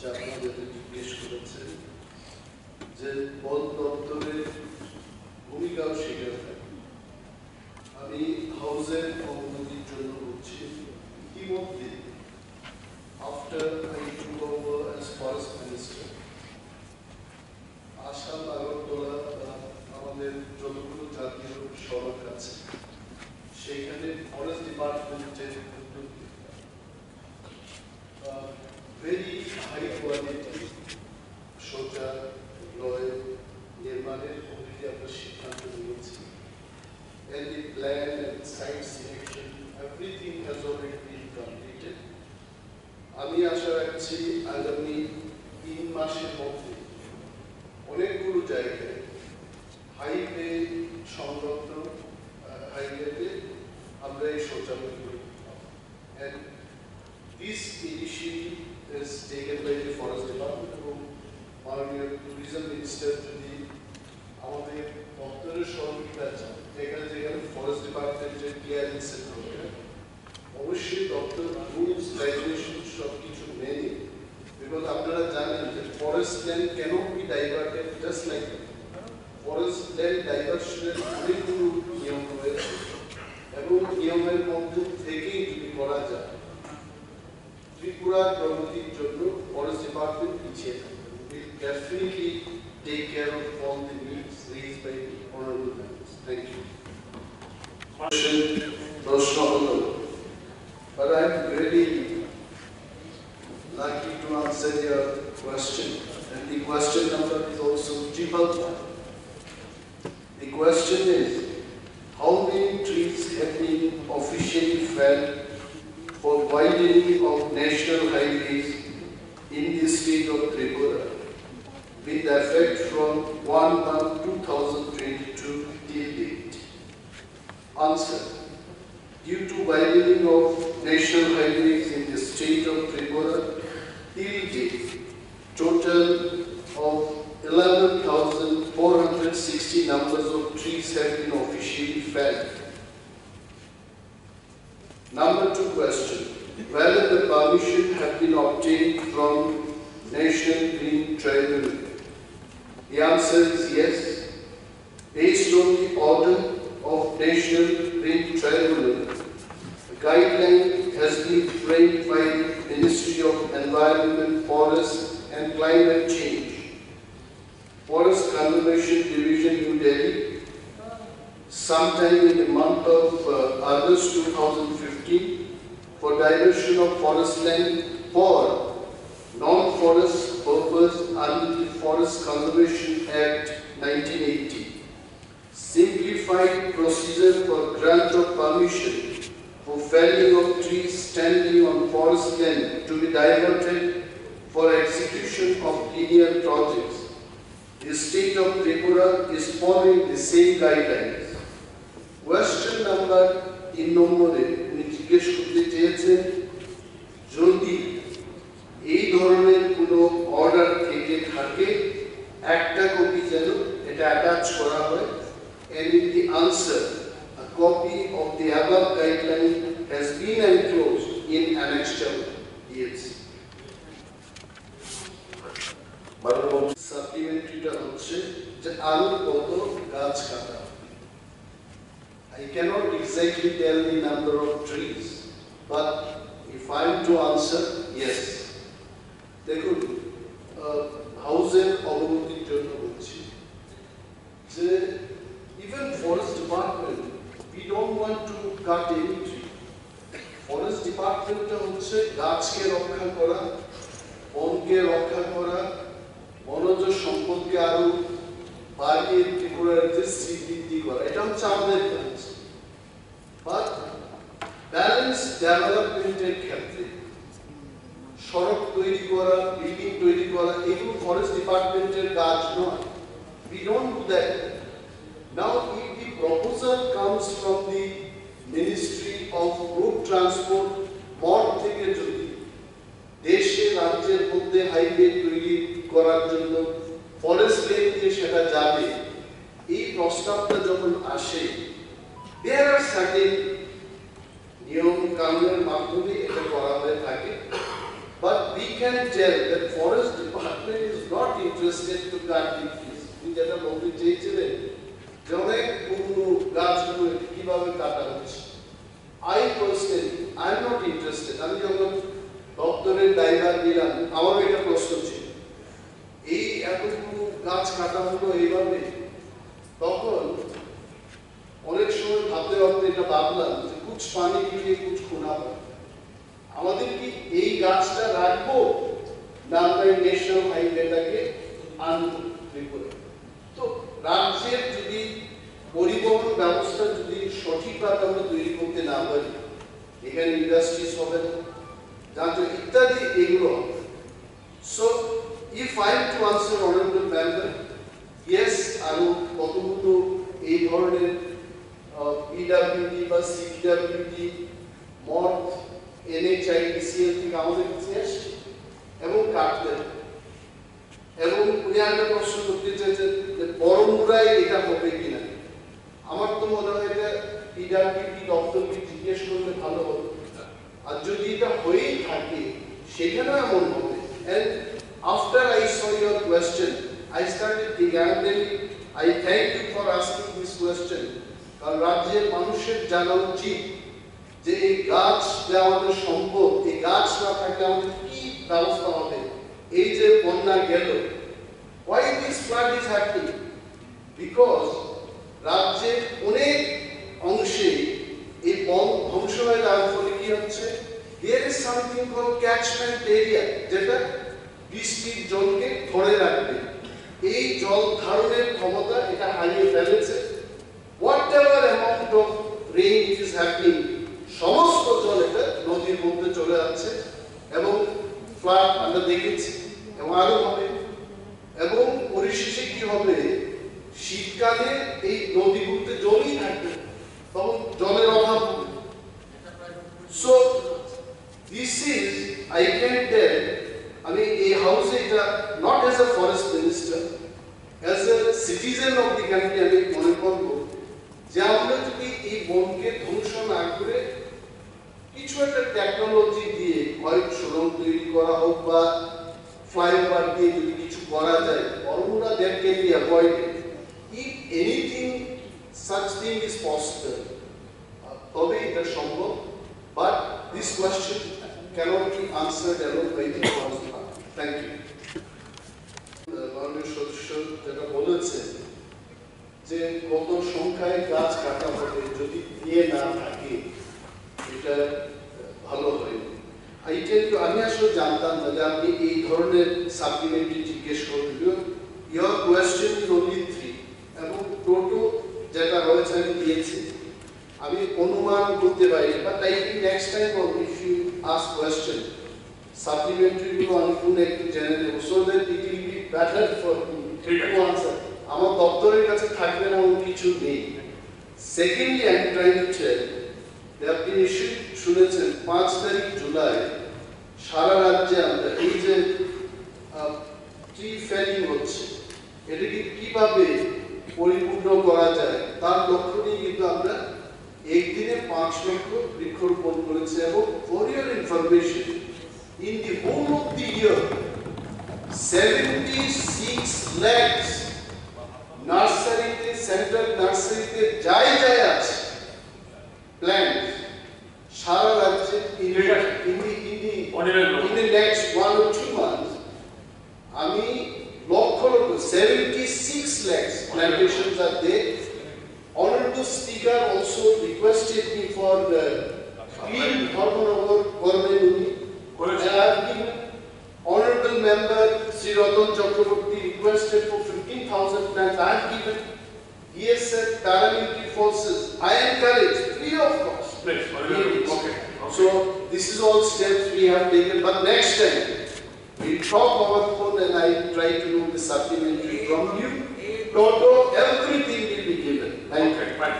যে আপনারা যেটা জিজ্ঞেস করেছেন যে বন দপ্তরের ভূমিকাও সেখানে থাকে। আমি হাউসের অবনতির জন্য বলছি, ইতিমধ্যে after I took over as forest minister, Assam, Agartala, আমাদের যতগুলো জাতীয় সড়ক আছে সেখানে ফরেস্ট ডিপার্টমেন্টের very high quality শৌচালয় নির্মাণের অলরেডি আমরা সিদ্ধান্ত নিয়েছি, and the plan and site selection everything has already been completed. আমি আশা রাখছি আগামী 3 মাসের মধ্যে অনেকগুলো জায়গায় হাইওয়ে সংলগ্ন হাইওয়েতে আমরা এই শৌচালয়গুলো and this initiative is taken by the Forest Department এবং মাননীয় ট্যুরিজম মিনিস্টার যদি আমাদের দপ্তরের সহযোগিতা চান, যেখানে যেখানে ফরেস্ট ডিপার্টমেন্টের ক্লিয়ারেন্সের প্রয়োজন, অবশ্যই দপ্তর রুলস রেগুলেশন সব কিছু মেনে, বিকজ আপনারা জানেন যে forest land cannot be diverted just like forest land ডাইভার্সনের অনেকগুলো নিয়ম রয়েছে এবং নিয়মের মধ্যে থেকেই যদি করা যায় ত্রিপুরার প্রগতির জন্য ফরেস্ট ডিপার্টমেন্ট পিছিয়ে থাকবে। will definitely take care of all the needs raised by the honorable members. Thank you. But I'm really lucky to answer your question, and the question number is also triple. The question is, how many trees have been officially felled for widening of national highways in the state of Tripura with effect from 1/1/2022 till date? Answer. Due to widening of national highways in the state of Tripura till date, total of 11,460 numbers of trees have been officially felled. Number 2 question, whether the permission have been obtained from National Green Tribunal. The answer is yes. Based on the order of National Green Tribunal, a guideline has been framed by the Ministry of Environment, Forest and Climate Change, Forest Conservation Division, New Delhi, sometime in the month of August 2015 for diversion of forest land for non-forest purpose under the Forest Conservation Act 1980. Simplified procedure for grant of permission for felling of trees standing on forest land to be diverted for execution of linear projects. The state of Tripura is following the same guidelines. Question number in নম্বরে উনি জিজ্ঞেস করতে চেয়েছেন যদি এই ধরনের কোনো order থেকে থাকে একটা কপি যেন এটা অ্যাটাচ করা হয়, and in the answer a copy of the above guideline has been enclosed in annexure DLC. সাপ্লিমেন্টারিটা হচ্ছে যে আরো কত গাছ কাটা। I cannot exactly tell the number of trees, but if I am to answer, yes. দেখুন, হাউসের অবনতির জন্য বলছি যে even forest department, we don't want to cut any tree. Forest department হচ্ছে গাছকে রক্ষা করা, বনকে রক্ষা করা, বনজ সম্পদকে আরো বাড়িয়ে ত্রিপুরার যে স্মৃতি করা, এটা হচ্ছে আমাদের কাজ। বাট ব্যালেন্স ডেভেলপমেন্টের ক্ষেত্রে সড়ক তৈরি করা, বিল্ডিং তৈরি করা, এগুলো ফরেস্ট ডিপার্টমেন্টের কাজ নয়। We don't do that. Now, if the proposal comes from the Ministry of Road Transport, board থেকে যদি দেশে রাজ্যের মধ্যে হাইওয়ে তৈরি করার জন্য ফরেস্ট লেন দিয়ে সেটা যাবে, এই প্রস্তাবটা যখন আসে, there are certain নিয়ম কানুনের মাধ্যমে এটা করা হয়ে থাকে। but we can tell that forest department is not interested to cut the trees. We get a lot of changes. যে অনেক পুরনো গাছগুলো কিভাবে কাটা হচ্ছে। I personally, I'm not interested. আমি যখন দপ্তরের দায়ভার নিলাম, আমারও এটা প্রশ্ন ছিল। এই এতগুলো গাছ কাটা হলো এইভাবে, তখন অনেক সময় ভাবতে ভাবতে এটা ভাবলাম যে কুছ পানি দিয়ে কুছ খুনা পায়। আমাদের কি এই গাছটা রাখবো না আমরা ন্যাশনাল হাইওয়েটাকে আনবো ত্রিপুরা? তো রাজ্যের যদি পরিবহন ব্যবস্থা যদি সঠিকভাবে আমরা তৈরি করতে না পারি, এখানে ইন্ডাস্ট্রিজ হবে না, যান্ত্র ইত্যাদি এগুলো হবে। So if I am to answer honourable member, yes, আরো কতগুলো এই ধরনের পিডব্লিউডি বা সিডব্লিউডি মঠ NHIDCL থেকে আমাদের কাছে আসছে এবং কাটতে হবে। এবং উনি একটা প্রশ্ন করতে চাইছেন যে বড়মুড়ায় এটা হবে কিনা। আমার তো মনে হয় এটা পিডব্লিউডি দপ্তরকে জিজ্ঞেস করলে ভালো হবে, আর যদি এটা হয়েই থাকে সেখানেও এমন হবে। And after I saw your question, I started thinking, I thank you for asking this question. কারণ রাজ্যের মানুষের জানা উচিত যে এই গাছ যে আমাদের সম্পদ, এই গাছ না থাকলে আমাদের কি ব্যবস্থা হবে। এই যে বন্যা গেল, why this flood is happening? Because রাজ্যের অনেক অংশে এই বন ধ্বংস হয়ে যাওয়ার ফলে কি হচ্ছে, there is something called catchment area, যেটা বৃষ্টির জলকে ধরে রাখবে। এই জল ধারণের ক্ষমতা এটা হারিয়ে ফেলেছে। whatever amount of rain it is happening, সমস্ত জল এটা নদীর মধ্যে চলে যাচ্ছে এবং ফ্লাড আমরা দেখেছি এবং আরো হবে। এবং পরিশেষে কি হবে, শীতকালে এই নদীগুলোতে জলই থাকবে, তখন জলের অভাব হবে। So this is, I can tell, আমি এই হাউসে এটা not as a forest minister, as a citizen of the country আমি মনে করব যে আমরা যদি এই বনকে ধ্বংস না করে কিছু একটা টেকনোলজি দিয়ে, হয় সুড়ঙ্গ তৈরি করা হোক বা ফ্লাইওভার দিয়ে যদি কিছু করা যায়, Baramura that can be avoided. If anything such thing is possible, তবে এটা সম্ভব। But this question cannot be answered alone by the forest department. Thank you. মাননীয় সদস্য যেটা বলেছেন যে কত সংখ্যায় গাছ কাটা হবে যদি দিয়ে না থাকে, এটা ভালো হয়। আমি আসলে জানতাম না যে আপনি এই ধরনের সাপ্লিমেন্টারি জিজ্ঞেস করবেন। ইয়োর কোয়েশ্চেন ইজ অনলি 3 এবং টোটো যেটা রয়েছে আমি দিয়েছি। আমি অনুমান করতে পারি, but I think next time if you ask question supplementary গুলো আমি কোনো একটু জেনে নেব, so that it will be better for me to answer. আমার দপ্তরের কাছে থাকবে না এমন কিছু নেই। Secondly I am trying to tell, আপনি নিশ্চয়ই শুনেছেন 5 তারিখ জুলাই সারা রাজ্যে আমরা এই যে ট্রি ফেলিং হচ্ছে, এটাকে কিভাবে পরিপূর্ণ করা যায় তার লক্ষ্য নিয়ে কিন্তু আমরা একদিনে 5 লক্ষ বৃক্ষরোপণ করেছি। এবং for your information, in the whole of the year 76 lakhs নার্সারিতে, সেন্ট্রাল নার্সারিতে যাই আছে প্ল্যান্ট সারা রাজ্যে in the next 1 or 2 months আমি lakh lakh 76 lakhs plantations are there. Honorable Speaker also requested me for the clean Dharmanagar Gormeni, and I have given. Honorable Member Sri Ratan Chakraborty requested for 15,000 plants. I have given. He has said paramilitary forces, I encourage free of cost. Please, okay. So this is all steps we have taken, but next time we talk our phone and I try to do the supplementary from you. Toto, everything will be given. Thank you. Fine.